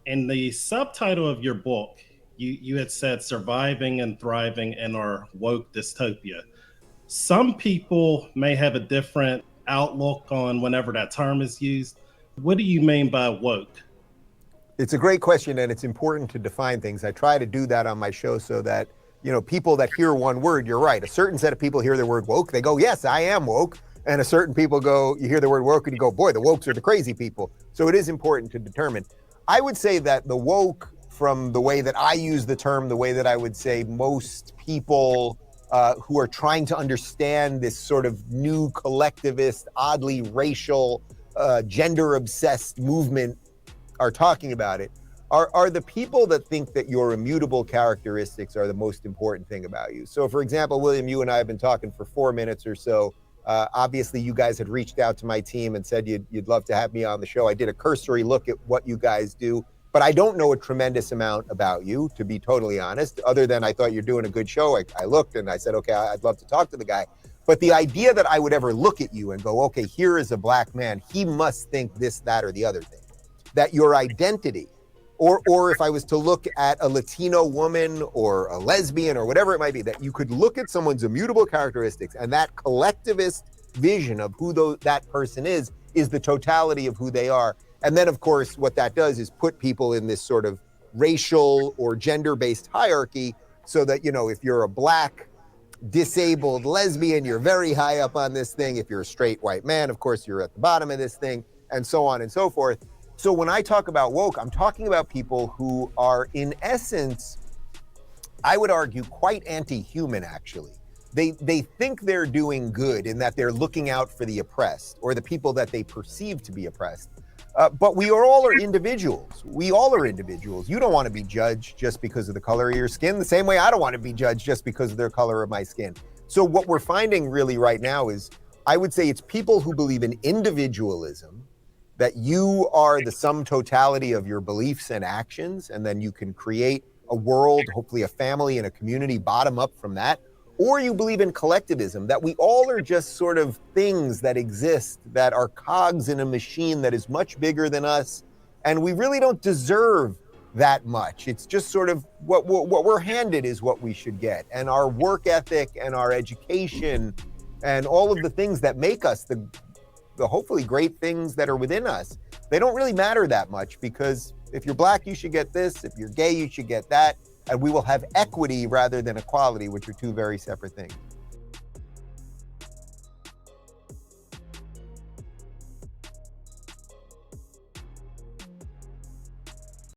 In the subtitle of your book, you had said surviving and thriving in our woke dystopia. Some people may have a different outlook on whenever that term is used. What do you mean by woke? It's a great question, and it's important to define things. I try to do that on my show so that, people that hear one word, you're right. A certain set of people hear the word woke, they go, yes, I am woke. And a certain people go, you hear the word woke and you go, boy, the wokes are the crazy people. So it is important to determine. I would say that the woke, from the way that I use the term, the way that I would say most people who are trying to understand this sort of new collectivist, oddly racial, gender obsessed movement are talking about it are the people that think that your immutable characteristics are the most important thing about you. So, for example, William, you and I have been talking for 4 minutes or so. Obviously, you guys had reached out to my team and said you'd love to have me on the show. I did a cursory look at what you guys do, but I don't know a tremendous amount about you, to be totally honest, other than I thought you're doing a good show. I looked and I said, okay, I'd love to talk to the guy. But the idea that I would ever look at you and go, okay, here is a black man, he must think this, that, or the other thing, that your identity, or if I was to look at a Latino woman or a lesbian or whatever it might be, that you could look at someone's immutable characteristics and that collectivist vision of who that person is the totality of who they are. And then, of course, what that does is put people in this sort of racial or gender-based hierarchy so that, if you're a black, disabled lesbian, you're very high up on this thing. If you're a straight white man, of course, you're at the bottom of this thing, and so on and so forth. So when I talk about woke, I'm talking about people who are, in essence, I would argue, quite anti-human, actually. They think they're doing good in that they're looking out for the oppressed or the people that they perceive to be oppressed. But we all are individuals. We all are individuals. You don't want to be judged just because of the color of your skin, the same way I don't want to be judged just because of the color of my skin. So what we're finding really right now is, I would say it's people who believe in individualism, that you are the sum totality of your beliefs and actions, and then you can create a world, hopefully a family and a community bottom up from that. Or you believe in collectivism, that we all are just sort of things that exist, that are cogs in a machine that is much bigger than us, and we really don't deserve that much. It's just sort of what we're handed is what we should get. And our work ethic and our education and all of the things that make us the hopefully great things that are within us, they don't really matter that much, because if you're black, you should get this. If you're gay, you should get that. And we will have equity rather than equality, which are two very separate things.